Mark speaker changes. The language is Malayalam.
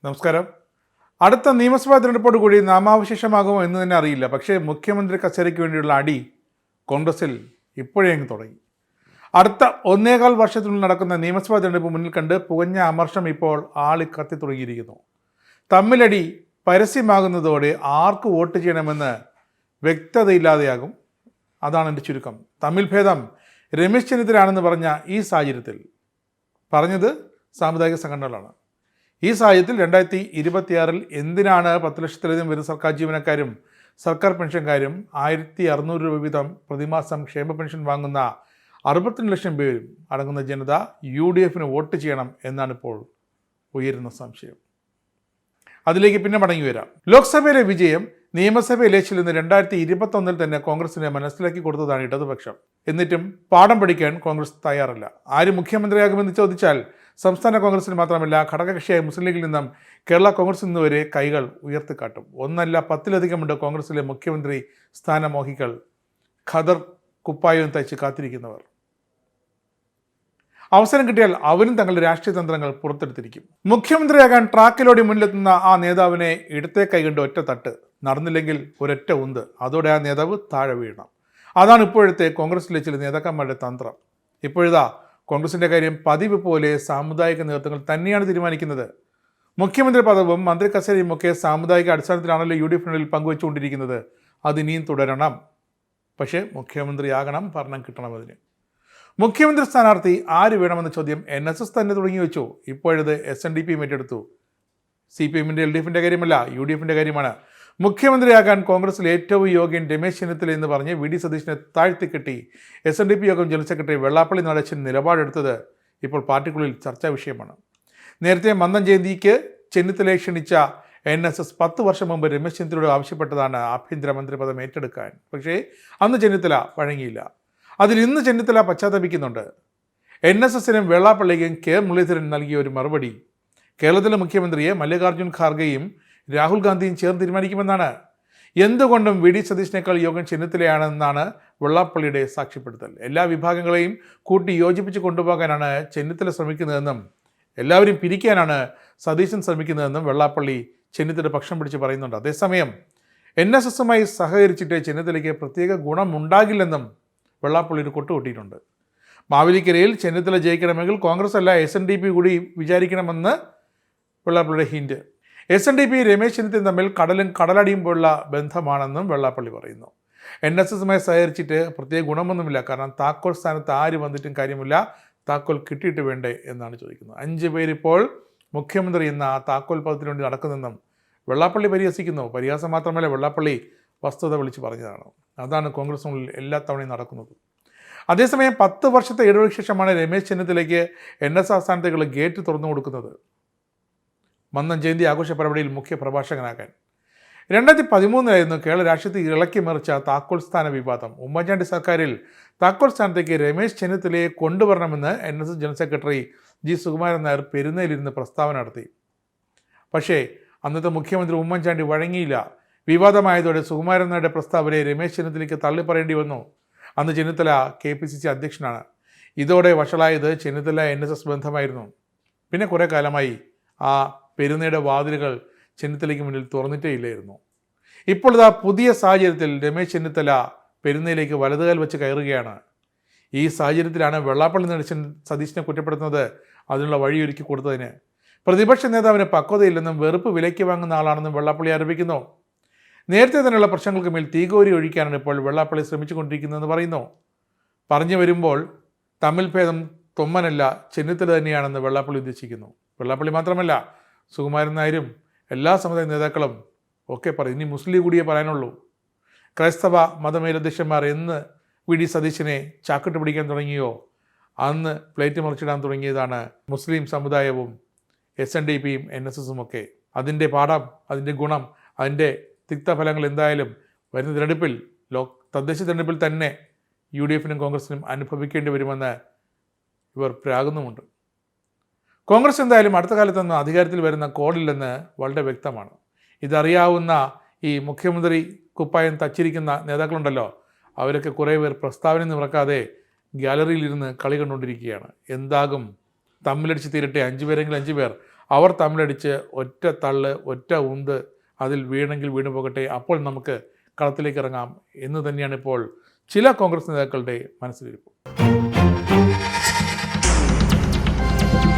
Speaker 1: നമസ്കാരം. അടുത്ത നിയമസഭാ തിരഞ്ഞെടുപ്പോട് കൂടി നാമാവശേഷമാകുമോ എന്ന് തന്നെ അറിയില്ല. പക്ഷേ മുഖ്യമന്ത്രി കസേരയ്ക്ക് വേണ്ടിയുള്ള അടി കോൺഗ്രസിൽ ഇപ്പോഴേ അങ്ങ് തുടങ്ങി. അടുത്ത 1.25 വർഷത്തിനുള്ളിൽ നടക്കുന്ന നിയമസഭാ തിരഞ്ഞെടുപ്പ് മുന്നിൽ കണ്ട് പുകഞ്ഞ അമർഷം ഇപ്പോൾ ആളി കത്തി തുടങ്ങിയിരിക്കുന്നു. തമ്മിലടി പരസ്യമാകുന്നതോടെ ആർക്ക് വോട്ട് ചെയ്യണമെന്ന് വ്യക്തതയില്ലാതെയാകും. അതാണ് എൻ്റെ ചുരുക്കം. തമ്മിൽ ഭേദം രമേശ് ചെന്നിത്തലയാണെന്ന് പറഞ്ഞ ഈ സാഹചര്യത്തിൽ പറഞ്ഞത് സാമുദായിക സംഘടനകളാണ്. ഈ സാഹചര്യത്തിൽ 2026 എന്തിനാണ് 10 ലക്ഷത്തിലധികം വരുന്ന സർക്കാർ ജീവനക്കാരും സർക്കാർ പെൻഷൻകാരും 1600 രൂപ വീതം പ്രതിമാസം ക്ഷേമ പെൻഷൻ വാങ്ങുന്ന 62 ലക്ഷം പേരും അടങ്ങുന്ന ജനത UDF വോട്ട് ചെയ്യണം എന്നാണ് ഇപ്പോൾ ഉയരുന്ന സംശയം. അതിലേക്ക് പിന്നെ മടങ്ങി വരാം. ലോക്സഭയിലെ വിജയം നിയമസഭ ഇലക്ഷനിൽ നിന്ന് 2021 തന്നെ കോൺഗ്രസിനെ മനസ്സിലാക്കി കൊടുത്തതാണ് ഇടതുപക്ഷം. എന്നിട്ടും പാഠം പഠിക്കാൻ കോൺഗ്രസ് തയ്യാറല്ല. ആര് മുഖ്യമന്ത്രിയാകുമെന്ന് ചോദിച്ചാൽ സംസ്ഥാന കോൺഗ്രസിന് മാത്രമല്ല ഘടകകക്ഷിയായ മുസ്ലിം ലീഗിൽ നിന്നും കേരള കോൺഗ്രസിൽ നിന്ന് വരെ കൈകൾ ഉയർത്തിക്കാട്ടും. ഒന്നല്ല 10ലധികമുണ്ട് കോൺഗ്രസിലെ മുഖ്യമന്ത്രി സ്ഥാനമോഹികൾ, ഖദർ കുപ്പായവും തയ്ച്ച് കാത്തിരിക്കുന്നവർ. അവസരം കിട്ടിയാൽ അവരും തങ്ങളുടെ രാഷ്ട്രീയ തന്ത്രങ്ങൾ പുറത്തെടുത്തിരിക്കും. മുഖ്യമന്ത്രിയാകാൻ ട്രാക്കിലോടി മുന്നിലെത്തുന്ന ആ നേതാവിനെ ഇടത്തെ കൈകൊണ്ട് ഒറ്റ തട്ട്, നടന്നില്ലെങ്കിൽ ഒരൊറ്റ ഉന്ത്, അതോടെ ആ നേതാവ് താഴെ വീഴണം. അതാണ് ഇപ്പോഴത്തെ കോൺഗ്രസിലെ ചില നേതാക്കന്മാരുടെ തന്ത്രം. ഇപ്പോഴിതാ കോൺഗ്രസിൻ്റെ കാര്യം പതിവ് പോലെ സാമുദായിക നേതൃത്വങ്ങൾ തന്നെയാണ് തീരുമാനിക്കുന്നത്. മുഖ്യമന്ത്രി പദവും മന്ത്രി കസേരയും ഒക്കെ സാമുദായിക അടിസ്ഥാനത്തിലാണല്ലോ UDF പങ്കുവെച്ചുകൊണ്ടിരിക്കുന്നത്. അതിനിയും തുടരണം. പക്ഷേ മുഖ്യമന്ത്രിയാകണം, ഭരണം കിട്ടണം. അതിന് മുഖ്യമന്ത്രി സ്ഥാനാർത്ഥി ആര് വേണമെന്ന ചോദ്യം NSS തന്നെ തുടങ്ങി വെച്ചു. ഇപ്പോഴത് SNDP ഏറ്റെടുത്തു. CPM LDF കാര്യമല്ല, UDF കാര്യമാണ്. മുഖ്യമന്ത്രിയാകാൻ കോൺഗ്രസിൽ ഏറ്റവും യോഗ്യൻ രമേശ് ചെന്നിത്തല എന്ന് പറഞ്ഞ് VD സതീശനെ താഴ്ത്തിക്കെട്ടി SNDP യോഗം ജനറൽ സെക്രട്ടറി വെള്ളാപ്പള്ളി നടേശൻ നിലപാടെടുത്തത് ഇപ്പോൾ പാർട്ടിക്കുള്ളിൽ ചർച്ചാ വിഷയമാണ്. നേരത്തെ മന്ദം ജയന്തിക്ക് ചെന്നിത്തലയെ ക്ഷണിച്ച NSS 10 വർഷം മുമ്പ് രമേശ് ചെന്നിത്തലയോട് ആവശ്യപ്പെട്ടതാണ് ആഭ്യന്തരമന്ത്രി പദം ഏറ്റെടുക്കാൻ. പക്ഷേ അന്ന് ചെന്നിത്തല വഴങ്ങിയില്ല. അതിൽ ഇന്ന് ചെന്നിത്തല പശ്ചാത്തപിക്കുന്നുണ്ട്. NSSനും വെള്ളാപ്പള്ളിക്കും മുരളീധരൻ നൽകിയ ഒരു മറുപടി കേരളത്തിലെ മുഖ്യമന്ത്രിയെ മല്ലികാർജ്ജുൻ ഖാർഗെയും രാഹുൽ ഗാന്ധിയും ചേർന്ന് തീരുമാനിക്കുമെന്നാണ്. എന്തുകൊണ്ടും VD സതീശിനേക്കാൾ യോഗം ചെന്നിത്തലയാണെന്നാണ് വെള്ളാപ്പള്ളിയുടെ സാക്ഷ്യപ്പെടുത്തൽ. എല്ലാ വിഭാഗങ്ങളെയും കൂട്ടി യോജിപ്പിച്ച് കൊണ്ടുപോകാനാണ് ചെന്നിത്തല ശ്രമിക്കുന്നതെന്നും എല്ലാവരും പിരിക്കാനാണ് സതീശൻ ശ്രമിക്കുന്നതെന്നും വെള്ളാപ്പള്ളി ചെന്നിത്തല പക്ഷം പിടിച്ച് പറയുന്നുണ്ട്. അതേസമയം NSSുമായി സഹകരിച്ചിട്ട് ചെന്നിത്തലയ്ക്ക് പ്രത്യേക ഗുണമുണ്ടാകില്ലെന്നും വെള്ളാപ്പള്ളി ഒരു കൊട്ടുകൊട്ടിയിട്ടുണ്ട്. മാവേലിക്കരയിൽ ചെന്നിത്തല ജയിക്കണമെങ്കിൽ കോൺഗ്രസ് അല്ല SNDP കൂടി വിചാരിക്കണമെന്ന് വെള്ളാപ്പള്ളിയുടെ ഹിന്റ്. SNDP രമേശ് ചെന്നിത്തലയും തമ്മിൽ കടലും കടലടിയും പോലുള്ള ബന്ധമാണെന്നും വെള്ളാപ്പള്ളി പറയുന്നു. NSSുമായി സഹകരിച്ചിട്ട് പ്രത്യേക ഗുണമൊന്നുമില്ല. കാരണം താക്കോൽ സ്ഥാനത്ത് ആര് വന്നിട്ടും കാര്യമില്ല, താക്കോൽ കിട്ടിയിട്ട് വേണ്ടേ എന്നാണ് ചോദിക്കുന്നത്. 5 പേരിപ്പോൾ മുഖ്യമന്ത്രി എന്ന ആ താക്കോൽ പദത്തിന് വേണ്ടി നടക്കുന്നെന്നും വെള്ളാപ്പള്ളി പരിഹസിക്കുന്നു. പരിഹാസം മാത്രമല്ല, വെള്ളാപ്പള്ളി വസ്തുത വിളിച്ച് പറഞ്ഞതാണ്. അതാണ് കോൺഗ്രസിനുള്ളിൽ എല്ലാ തവണയും നടക്കുന്നത്. അതേസമയം 10 വർഷത്തെ ഇടവേളയ്ക്ക് ശേഷമാണ് രമേശ് ചെന്നിത്തലയ്ക്ക് NS ആസ്ഥാനത്തേക്കുള്ള ഗേറ്റ് തുറന്നു കൊടുക്കുന്നത്. മന്ദം ജയന്തി ആഘോഷ പരിപാടിയിൽ മുഖ്യ പ്രഭാഷകനാകാൻ 2013 കേരള രാഷ്ട്രീയത്തിൽ ഇളക്കി മറിച്ച താക്കോൽ സ്ഥാന വിവാദം. ഉമ്മൻചാണ്ടി സർക്കാരിൽ താക്കോൽ സ്ഥാനത്തേക്ക് രമേശ് ചെന്നിത്തലയെ കൊണ്ടുവരണമെന്ന് NSS general secretary G Sukumaran Nair പെരുന്നയിലിരുന്ന് പ്രസ്താവന നടത്തി. പക്ഷേ അന്നത്തെ മുഖ്യമന്ത്രി ഉമ്മൻചാണ്ടി വഴങ്ങിയില്ല. വിവാദമായതോടെ സുകുമാരൻ നായരുടെ പ്രസ്താവനയെ രമേശ് ചെന്നിത്തലയ്ക്ക് തള്ളിപ്പറയേണ്ടി വന്നു. അന്ന് ചെന്നിത്തല KPCC അധ്യക്ഷനാണ്. ഇതോടെ വഷളായത് ചെന്നിത്തല NSS ബന്ധമായിരുന്നു. പിന്നെ കുറേ കാലമായി ആ പെരുന്നയുടെ വാതിലുകൾ ചെന്നിത്തലയ്ക്ക് മുന്നിൽ തുറന്നിട്ടേ ഇല്ലായിരുന്നു. ഇപ്പോൾ ഇതാ പുതിയ സാഹചര്യത്തിൽ രമേശ് ചെന്നിത്തല പെരുന്നയിലേക്ക് വലതുകാൽ വെച്ച് കയറുകയാണ്. ഈ സാഹചര്യത്തിലാണ് വെള്ളാപ്പള്ളി നടേശൻ സതീശനെ കുറ്റപ്പെടുത്തുന്നത് അതിനുള്ള വഴിയൊരുക്കി കൊടുത്തതിന്. പ്രതിപക്ഷ നേതാവിന് പക്വതയില്ലെന്നും വെറുപ്പ് വിലയ്ക്ക് വാങ്ങുന്ന ആളാണെന്നും വെള്ളാപ്പള്ളി ആരോപിക്കുന്നു. നേരത്തെ തന്നെയുള്ള പ്രശ്നങ്ങൾക്ക് മേൽ തീകോരി ഒഴിക്കാനാണ് ഇപ്പോൾ വെള്ളാപ്പള്ളി ശ്രമിച്ചുകൊണ്ടിരിക്കുന്നതെന്ന് പറയുന്നു. പറഞ്ഞു വരുമ്പോൾ തമ്മിൽ ഭേദം തൊമ്മനല്ല ചെന്നിത്തല തന്നെയാണെന്ന് വെള്ളാപ്പള്ളി ഉദ്ദേശിക്കുന്നു. വെള്ളാപ്പള്ളി മാത്രമല്ല, സുകുമാരൻ നായരും എല്ലാ സമുദായ നേതാക്കളും ഒക്കെ പറയും. ഇനി മുസ്ലിം കൂടിയേ പറയാനുള്ളൂ. ക്രൈസ്തവ മതമേലധ്യക്ഷന്മാർ എന്ന് VD സതീശനെ ചാക്കിട്ട് പിടിക്കാൻ തുടങ്ങിയോ അന്ന് പ്ലേറ്റ് മറിച്ചിടാൻ തുടങ്ങിയതാണ് മുസ്ലിം സമുദായവും SNDPയും NSSും ഒക്കെ. അതിൻ്റെ പാഠം, അതിൻ്റെ ഗുണം, അതിൻ്റെ തിക്തഫലങ്ങൾ എന്തായാലും വരുന്ന തിരഞ്ഞെടുപ്പിൽ തദ്ദേശ തിരഞ്ഞെടുപ്പിൽ തന്നെ UDFനും കോൺഗ്രസിനും അനുഭവിക്കേണ്ടി വരുമെന്ന് ഇവർ പ്രാകുന്നുമുണ്ട്. കോൺഗ്രസ് എന്തായാലും അടുത്ത കാലത്തൊന്നും അധികാരത്തിൽ വരുന്ന കോഡില്ലെന്ന് വളരെ വ്യക്തമാണ്. ഇതറിയാവുന്ന ഈ മുഖ്യമന്ത്രി കുപ്പായം തച്ചിരിക്കുന്ന നേതാക്കളുണ്ടല്ലോ, അവരൊക്കെ കുറേ പേർ പ്രസ്താവന നിറക്കാതെ ഗ്യാലറിയിലിരുന്ന് കളി കണ്ടുകൊണ്ടിരിക്കുകയാണ്. എന്താകും, തമ്മിലടിച്ച് തീരട്ടെ, 5 പേരെങ്കിലും 5 പേർ, അവർ തമ്മിലടിച്ച് ഒറ്റ തള്ള്, ഒറ്റ ഉന്ത്, അതിൽ വീണെങ്കിൽ വീണു പോകട്ടെ, അപ്പോൾ നമുക്ക് കളത്തിലേക്ക് ഇറങ്ങാം എന്ന് തന്നെയാണ് ഇപ്പോൾ ചില കോൺഗ്രസ് നേതാക്കളുടെ മനസ്സിലിരിപ്പ്.